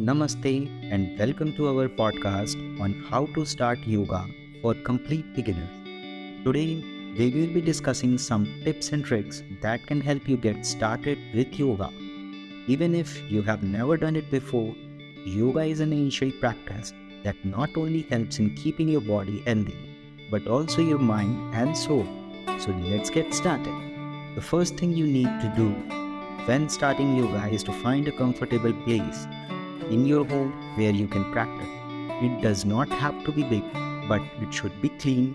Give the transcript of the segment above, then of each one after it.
Namaste and welcome to our podcast on how to start yoga for complete beginners. Today, we will be discussing some tips and tricks that can help you get started with yoga. Even if you have never done it before, yoga is an ancient practice that not only helps in keeping your body healthy, but also your mind and soul. So let's get started. The first thing you need to do when starting yoga is to find a comfortable place in your home where you can practice. It does not have to be big, but it should be clean,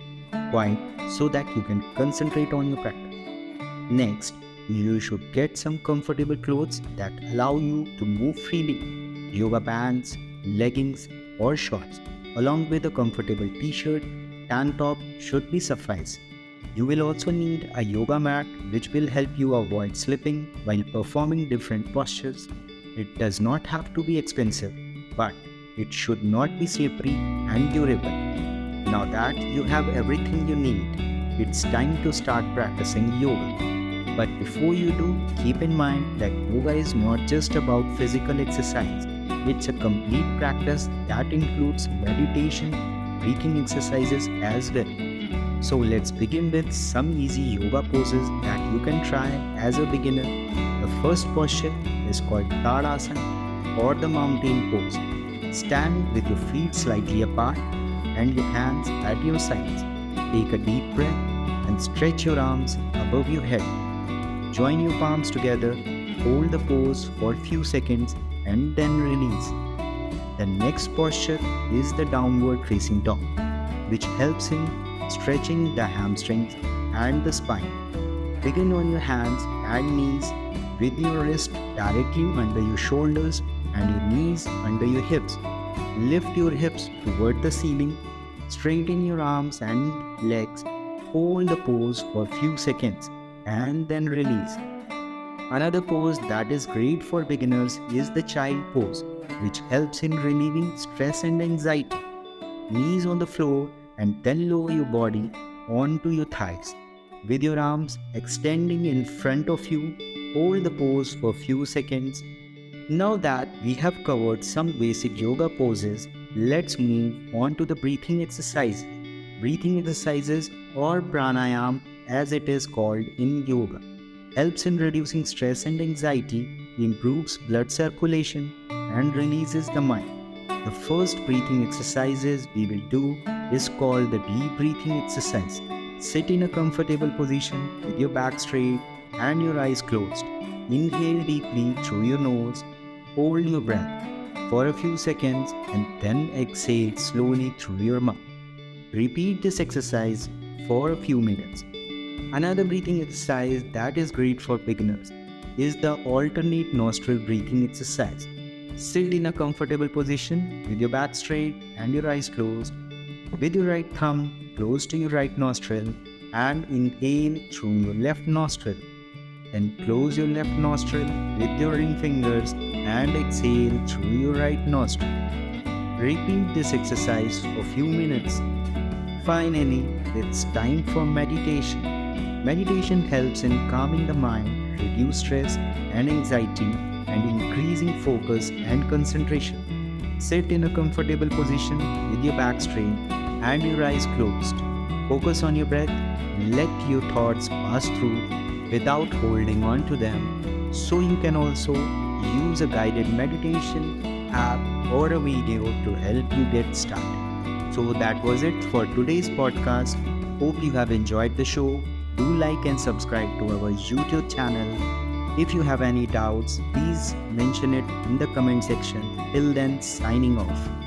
quiet, so that you can concentrate on your practice. Next, you should get some comfortable clothes that allow you to move freely. Yoga pants, leggings, or shorts, along with a comfortable t-shirt, tank top should be suffice. You will also need a yoga mat which will help you avoid slipping while performing different postures. It does not have to be expensive, but it should not be slippery and durable. Now that you have everything you need, it's time to start practicing yoga. But before you do, keep in mind that yoga is not just about physical exercise. It's a complete practice that includes meditation, breathing exercises as well. So let's begin with some easy yoga poses that you can try as a beginner. The first posture is called Tadasana or the mountain pose. Stand with your feet slightly apart and your hands at your sides. Take a deep breath and stretch your arms above your head. Join your palms together, hold the pose for a few seconds and then release. The next posture is the downward facing dog, which helps in stretching the hamstrings and the spine. Begin on your hands and knees with your wrist directly under your shoulders and your knees under your hips. Lift your hips toward the ceiling, straighten your arms and legs, hold the pose for a few seconds and then release. Another pose that is great for beginners is the child pose, which helps in relieving stress and anxiety. Knees on the floor and then lower your body onto your thighs. With your arms extending in front of you, hold the pose for a few seconds. Now that we have covered some basic yoga poses, let's move on to the breathing exercises. Breathing exercises or pranayama as it is called in yoga helps in reducing stress and anxiety, improves blood circulation and releases the mind. The first breathing exercises we will do is called the deep breathing exercise. Sit in a comfortable position with your back straight and your eyes closed. Inhale deeply through your nose, hold your breath for a few seconds and then exhale slowly through your mouth. Repeat this exercise for a few minutes. Another breathing exercise that is great for beginners is the alternate nostril breathing exercise. Sit in a comfortable position with your back straight and your eyes closed. With your right thumb close to your right nostril and inhale through your left nostril. Then close your left nostril with your ring fingers and exhale through your right nostril. Repeat this exercise for a few minutes. Finally, it's time for meditation. Meditation helps in calming the mind, reduce stress and anxiety, and increasing focus and concentration. Sit in a comfortable position with your back straight and your eyes closed. Focus on your breath. Let your thoughts pass through without holding on to them. So you can also use a guided meditation app or a video to help you get started. So that was it for today's podcast. Hope you have enjoyed the show. Do like and subscribe to our YouTube channel. If you have any doubts, please mention it in the comment section. Till then, signing off.